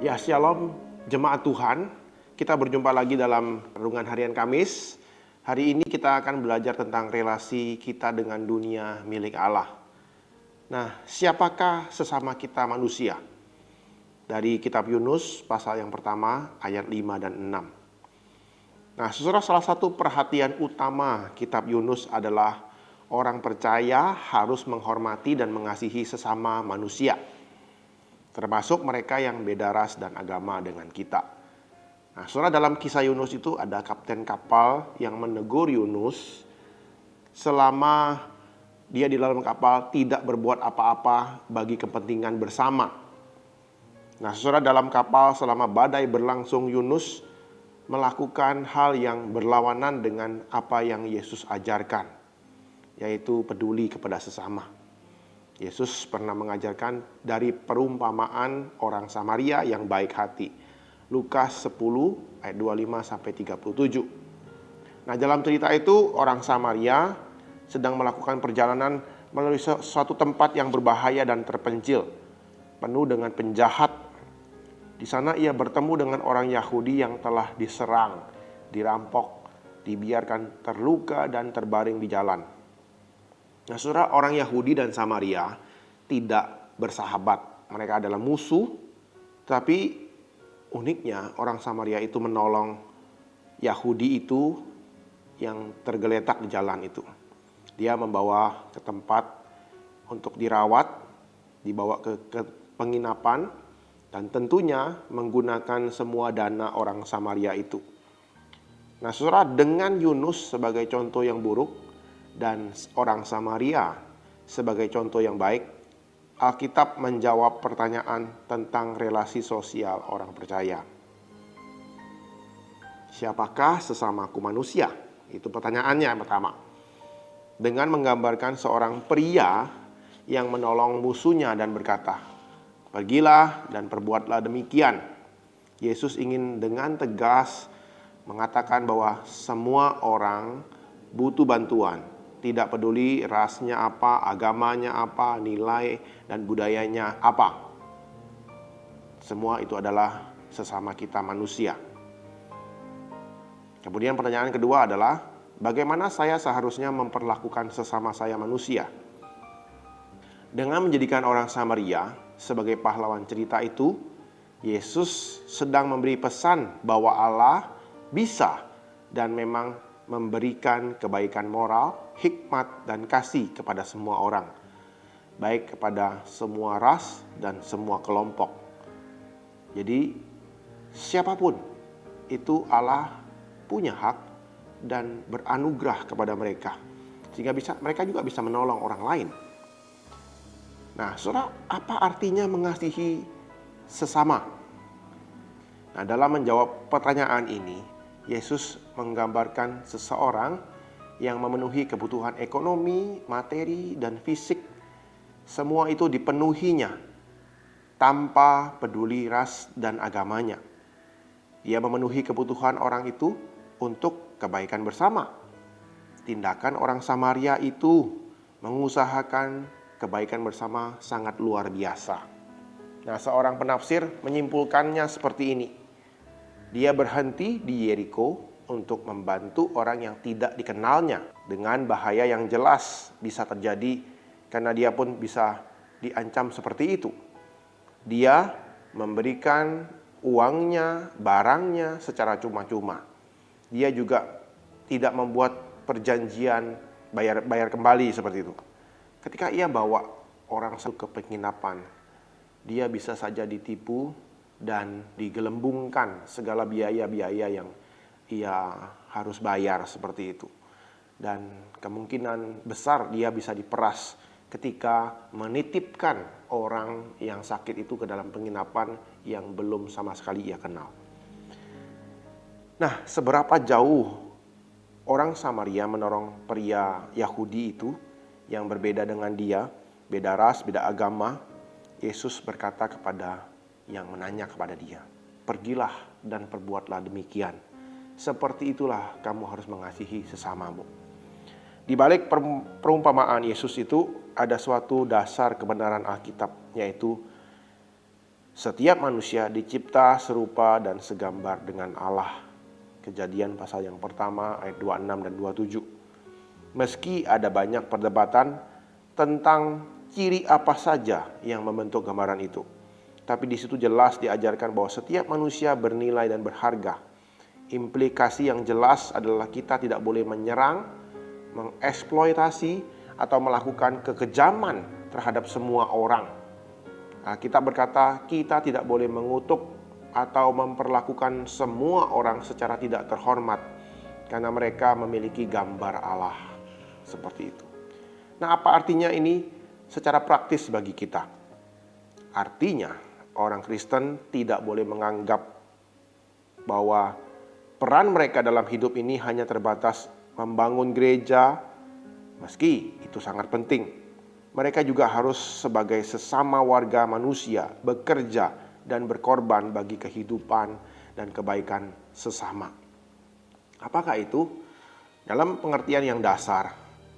Ya, Shalom jemaat Tuhan. Kita berjumpa lagi dalam renungan harian Kamis. Hari ini kita akan belajar tentang relasi kita dengan dunia milik Allah. Nah, siapakah sesama kita manusia? Dari kitab Yunus pasal yang pertama ayat 5 dan 6. Nah, saudara, salah satu perhatian utama kitab Yunus adalah orang percaya harus menghormati dan mengasihi sesama manusia, termasuk mereka yang beda ras dan agama dengan kita. Nah, saudara, dalam kisah Yunus itu ada kapten kapal yang menegur Yunus selama dia di dalam kapal tidak berbuat apa-apa bagi kepentingan bersama. Nah, saudara, dalam kapal selama badai berlangsung, Yunus melakukan hal yang berlawanan dengan apa yang Yesus ajarkan, yaitu peduli kepada sesama. Yesus pernah mengajarkan dari perumpamaan orang Samaria yang baik hati. Lukas 10 ayat 25-37. Nah, dalam cerita itu orang Samaria sedang melakukan perjalanan melalui suatu tempat yang berbahaya dan terpencil, penuh dengan penjahat. Di sana ia bertemu dengan orang Yahudi yang telah diserang, dirampok, dibiarkan terluka dan terbaring di jalan. Nah, saudara, orang Yahudi dan Samaria tidak bersahabat. Mereka adalah musuh, tapi uniknya orang Samaria itu menolong Yahudi itu yang tergeletak di jalan itu. Dia membawa ke tempat untuk dirawat, dibawa ke penginapan, dan tentunya menggunakan semua dana orang Samaria itu. Nah, saudara, dengan Yunus sebagai contoh yang buruk dan orang Samaria sebagai contoh yang baik, Alkitab menjawab pertanyaan tentang relasi sosial orang percaya. Siapakah sesamaku manusia? Itu pertanyaannya yang pertama. Dengan menggambarkan seorang pria yang menolong musuhnya dan berkata, "Pergilah dan perbuatlah demikian." Yesus ingin dengan tegas mengatakan bahwa semua orang butuh bantuan. Tidak peduli rasnya apa, agamanya apa, nilai dan budayanya apa. Semua itu adalah sesama kita manusia. Kemudian pertanyaan kedua adalah, bagaimana saya seharusnya memperlakukan sesama saya manusia? Dengan menjadikan orang Samaria sebagai pahlawan cerita itu, Yesus sedang memberi pesan bahwa Allah bisa dan memang memberikan kebaikan moral, hikmat, dan kasih kepada semua orang, baik kepada semua ras dan semua kelompok. Jadi siapapun itu Allah punya hak dan beranugerah kepada mereka, sehingga mereka juga bisa menolong orang lain. Nah, saudara, apa artinya mengasihi sesama? Nah, dalam menjawab pertanyaan ini, Yesus menggambarkan seseorang yang memenuhi kebutuhan ekonomi, materi, dan fisik. Semua itu dipenuhinya tanpa peduli ras dan agamanya. Ia memenuhi kebutuhan orang itu untuk kebaikan bersama. Tindakan orang Samaria itu mengusahakan kebaikan bersama sangat luar biasa. Nah, seorang penafsir menyimpulkannya seperti ini. Dia berhenti di Yeriko untuk membantu orang yang tidak dikenalnya dengan bahaya yang jelas bisa terjadi karena dia pun bisa diancam seperti itu. Dia memberikan uangnya, barangnya secara cuma-cuma. Dia juga tidak membuat perjanjian bayar kembali seperti itu. Ketika ia bawa orang ke penginapan, dia bisa saja ditipu dan digelembungkan segala biaya-biaya yang ia harus bayar seperti itu. Dan kemungkinan besar dia bisa diperas ketika menitipkan orang yang sakit itu ke dalam penginapan yang belum sama sekali ia kenal. Nah, seberapa jauh orang Samaria menolong pria Yahudi itu yang berbeda dengan dia, beda ras, beda agama. Yesus berkata kepada yang menanya kepada dia, "Pergilah dan perbuatlah demikian. Seperti itulah kamu harus mengasihi sesamamu." Di balik perumpamaan Yesus itu ada suatu dasar kebenaran Alkitab, yaitu Setiap manusia dicipta serupa dan segambar dengan Allah. Kejadian pasal yang pertama ayat 26 dan 27. Meski ada banyak perdebatan tentang ciri apa saja yang membentuk gambaran itu, tapi di situ jelas diajarkan bahwa setiap manusia bernilai dan berharga. Implikasi yang jelas adalah kita tidak boleh menyerang, mengeksploitasi, atau melakukan kekejaman terhadap semua orang. Kita berkata kita tidak boleh mengutuk atau memperlakukan semua orang secara tidak terhormat karena mereka memiliki gambar Allah. Seperti itu. Nah, apa artinya ini secara praktis bagi kita? Artinya, orang Kristen tidak boleh menganggap bahwa peran mereka dalam hidup ini hanya terbatas membangun gereja, meski itu sangat penting. Mereka juga harus sebagai sesama warga manusia bekerja dan berkorban bagi kehidupan dan kebaikan sesama. Apakah itu? Dalam pengertian yang dasar,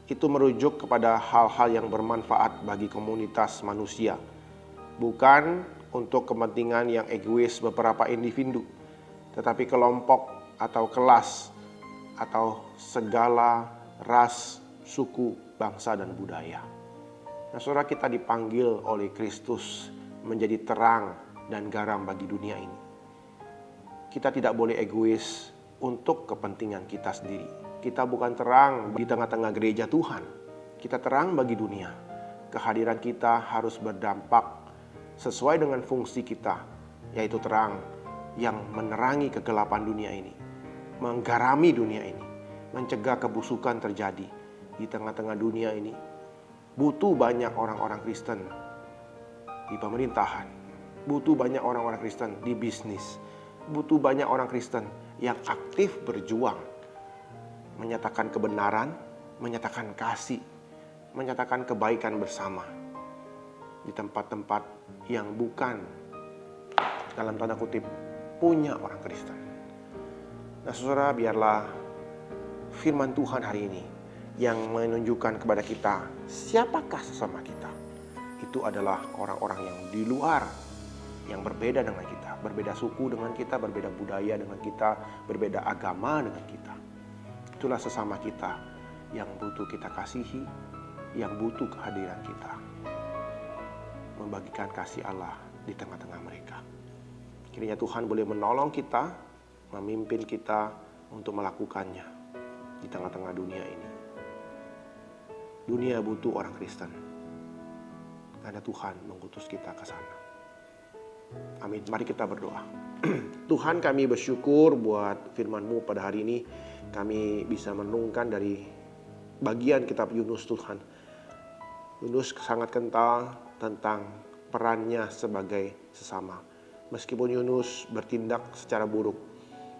itu merujuk kepada hal-hal yang bermanfaat bagi komunitas manusia, bukan untuk kepentingan yang egois beberapa individu, tetapi kelompok atau kelas atau segala ras, suku, bangsa, dan budaya. Nah, saudara, kita dipanggil oleh Kristus menjadi terang dan garam bagi dunia ini. Kita tidak boleh egois untuk kepentingan kita sendiri. Kita bukan terang di tengah-tengah gereja Tuhan. Kita terang bagi dunia. Kehadiran kita harus berdampak sesuai dengan fungsi kita, yaitu terang yang menerangi kegelapan dunia ini, menggarami dunia ini, mencegah kebusukan terjadi di tengah-tengah dunia ini. Butuh banyak orang-orang Kristen di pemerintahan, butuh banyak orang-orang Kristen di bisnis, butuh banyak orang Kristen yang aktif berjuang, menyatakan kebenaran, menyatakan kasih, menyatakan kebaikan bersama di tempat-tempat yang bukan, dalam tanda kutip, punya orang Kristen. Nah, saudara, biarlah firman Tuhan hari ini yang menunjukkan kepada kita siapakah sesama kita. Itu adalah orang-orang yang di luar, yang berbeda dengan kita, berbeda suku dengan kita, berbeda budaya dengan kita, berbeda agama dengan kita. Itulah sesama kita yang butuh kita kasihi, yang butuh kehadiran kita, membagikan kasih Allah di tengah-tengah mereka. Kiranya Tuhan boleh menolong kita, memimpin kita untuk melakukannya di tengah-tengah dunia ini. Dunia butuh orang Kristen, karena Tuhan mengutus kita ke sana. Amin. Mari kita berdoa. Tuhan, kami bersyukur buat firman-Mu pada hari ini. Kami bisa merenungkan dari bagian kitab Yunus, Tuhan. Yunus sangat kental tentang perannya sebagai sesama. Meskipun Yunus bertindak secara buruk,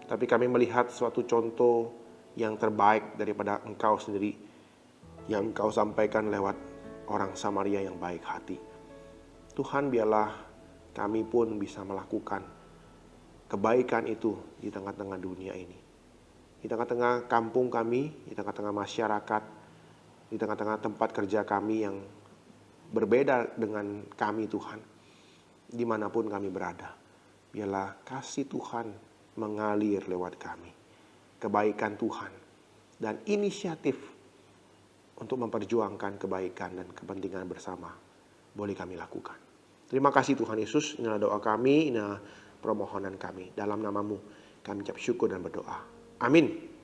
tapi kami melihat suatu contoh yang terbaik daripada Engkau sendiri, yang Engkau sampaikan lewat orang Samaria yang baik hati. Tuhan, biarlah kami pun bisa melakukan kebaikan itu di tengah-tengah dunia ini. Di tengah-tengah kampung kami, di tengah-tengah masyarakat, di tengah-tengah tempat kerja kami yang berbeda dengan kami, Tuhan. Dimanapun kami berada, biarlah kasih Tuhan mengalir lewat kami. Kebaikan Tuhan dan inisiatif untuk memperjuangkan kebaikan dan kepentingan bersama boleh kami lakukan. Terima kasih Tuhan Yesus. Inilah doa kami, inilah permohonan kami. Dalam nama-Mu kami ucap syukur dan berdoa. Amin.